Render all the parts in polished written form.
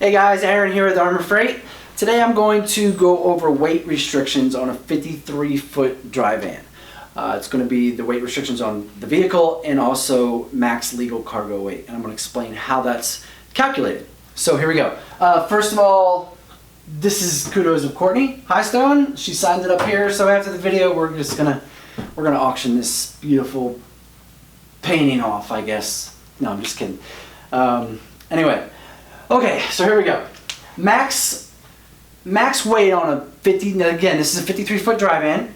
Hey guys, Aaron here with Armor Freight. Today I'm going to go over weight restrictions on a 53-foot dry van. It's going to be the weight restrictions on the vehicle and also max legal cargo weight. And I'm going to explain how that's calculated. So here we go. First of all, this is kudos of Courtney Highstone. She signed it up here. So after the video, we're gonna auction this beautiful painting off, I guess. No, I'm just kidding. Anyway. Okay, so here we go. Max weight on a 50. Again, this is a 53-foot dry van,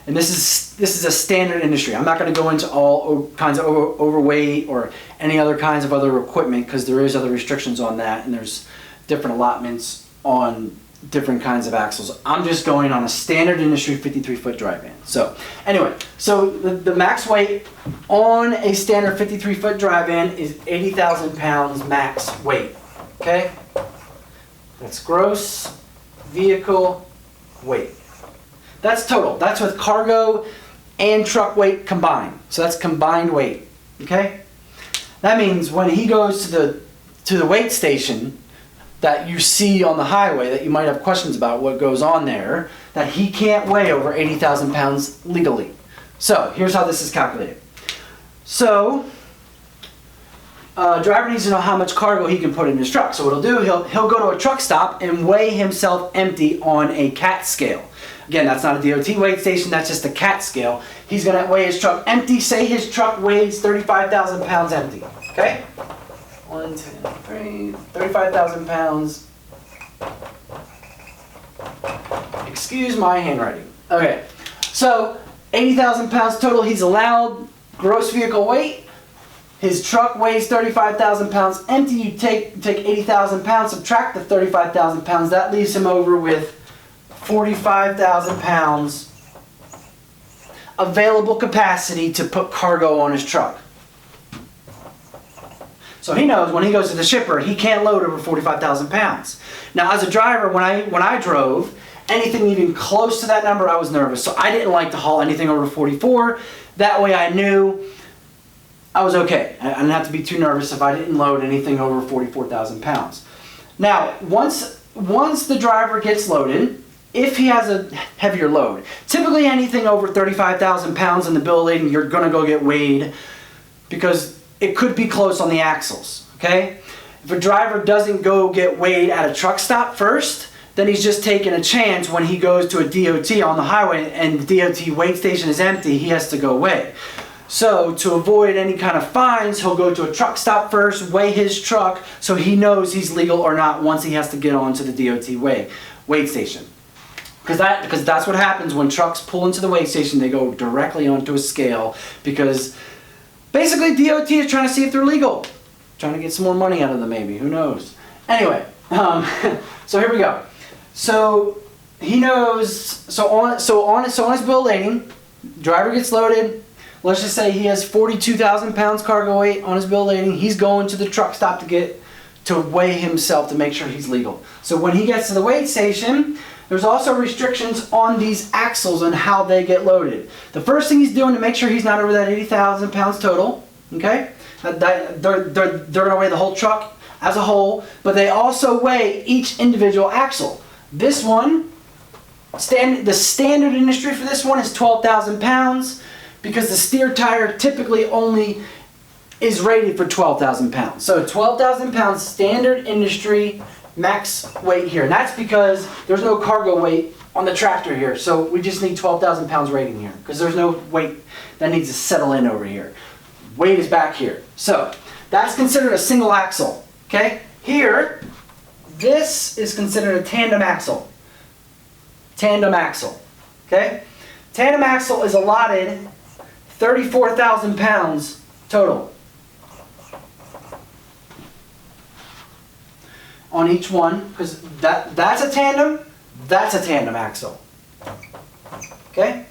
and this is a standard industry. I'm not going to go into all kinds of overweight or any other kinds of other equipment because there is other restrictions on that, and there's different allotments on different kinds of axles. I'm just going on a standard industry 53-foot dry van. So anyway, so the max weight on a standard 53-foot dry van is 80,000 pounds max weight. Okay, that's gross vehicle weight. That's total. That's with cargo and truck weight combined. So that's combined weight. Okay, that means when he goes to the weight station that you see on the highway that you might have questions about what goes on there, that he can't weigh over 80,000 pounds legally. So here's how this is calculated. So driver needs to know how much cargo he can put in his truck. So what he'll do, he'll go to a truck stop and weigh himself empty on a CAT scale. Again, that's not a DOT weight station, that's just a CAT scale. He's going to weigh his truck empty. Say his truck weighs 35,000 pounds empty. Okay? 1, 2, 3, 35,000 pounds. Excuse my handwriting. Okay, so 80,000 pounds total he's allowed gross vehicle weight. His truck weighs 35,000 pounds empty. You take 80,000 pounds, subtract the 35,000 pounds. That leaves him over with 45,000 pounds available capacity to put cargo on his truck. So he knows when he goes to the shipper, he can't load over 45,000 pounds. Now, as a driver, when I drove, anything even close to that number, I was nervous. So I didn't like to haul anything over 44. That way I knew I was okay. I didn't have to be too nervous if I didn't load anything over 44,000 pounds. Now, once the driver gets loaded, if he has a heavier load, typically anything over 35,000 pounds in the bill of lading, you're going to go get weighed because it could be close on the axles, okay? If a driver doesn't go get weighed at a truck stop first, then he's just taking a chance when he goes to a DOT on the highway and the DOT weight station is empty, he has to go weigh. So to avoid any kind of fines, he'll go to a truck stop first, weigh his truck so he knows he's legal or not once he has to get on to the DOT weight station. Because that's what happens when trucks pull into the weight station, they go directly onto a scale because basically DOT is trying to see if they're legal. Trying to get some more money out of them maybe, who knows. Anyway, so here we go. So he knows, so on his bill of lading, driver gets loaded. Let's just say he has 42,000 pounds cargo weight on his bill of lading. He's going to the truck stop to weigh himself to make sure he's legal. So when he gets to the weight station, there's also restrictions on these axles and how they get loaded. The first thing he's doing to make sure he's not over that 80,000 pounds total, okay? They're going to weigh the whole truck as a whole, but they also weigh each individual axle. This one, the standard industry for this one is 12,000 pounds. Because the steer tire typically only is rated for 12,000 pounds. So 12,000 pounds standard industry max weight here. And that's because there's no cargo weight on the tractor here. So we just need 12,000 pounds rating here. Because there's no weight that needs to settle in over here. Weight is back here. So that's considered a single axle. Okay? Here, this is considered a tandem axle. Tandem axle. Okay? Tandem axle is allotted 34,000 pounds total on each one, because that's a tandem axle. Okay?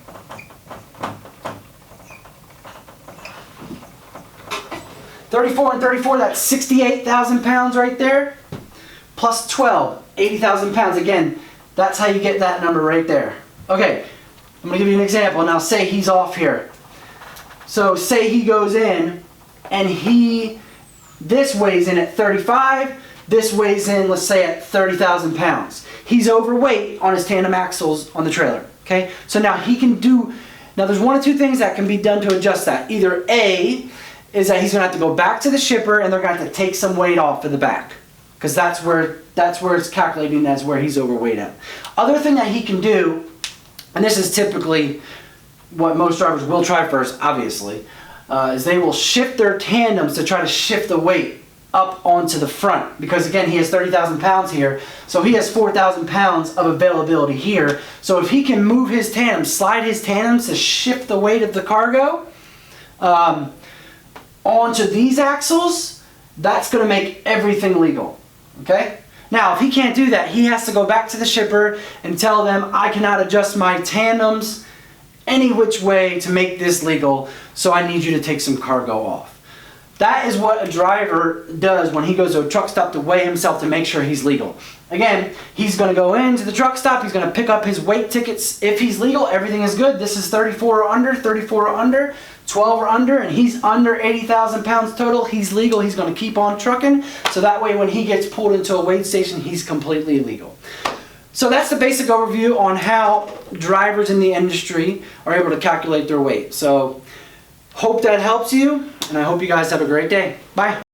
$34 and $34, that's 68,000 pounds right there, plus 12, 80,000 pounds. Again, that's how you get that number right there. Okay, I'm going to give you an example. Now say he's off here. So say he goes in and this weighs in at 35, this weighs in, let's say at 30,000 pounds. He's overweight on his tandem axles on the trailer, okay? So now he can do, now there's one of two things that can be done to adjust that. Either A, is that he's gonna have to go back to the shipper and they're gonna have to take some weight off of the back, because that's where it's calculating as where he's overweight at. Other thing that he can do, and this is typically what most drivers will try first, obviously, is they will shift their tandems to try to shift the weight up onto the front, because again he has 30,000 pounds here, so he has 4,000 pounds of availability here. So if he can move his tandems, slide his tandems to shift the weight of the cargo onto these axles, that's going to make everything legal. Okay? Now if he can't do that, he has to go back to the shipper and tell them, I cannot adjust my tandems any which way to make this legal, so I need you to take some cargo off. That is what a driver does when he goes to a truck stop to weigh himself to make sure he's legal. Again, he's going to go into the truck stop, he's going to pick up his weight tickets. If he's legal, everything is good. This is 34 or under, 34 or under, 12 or under, and he's under 80,000 pounds total. He's legal. He's going to keep on trucking, so that way when he gets pulled into a weigh station, he's completely legal. So that's the basic overview on how drivers in the industry are able to calculate their weight. So hope that helps you, and I hope you guys have a great day. Bye.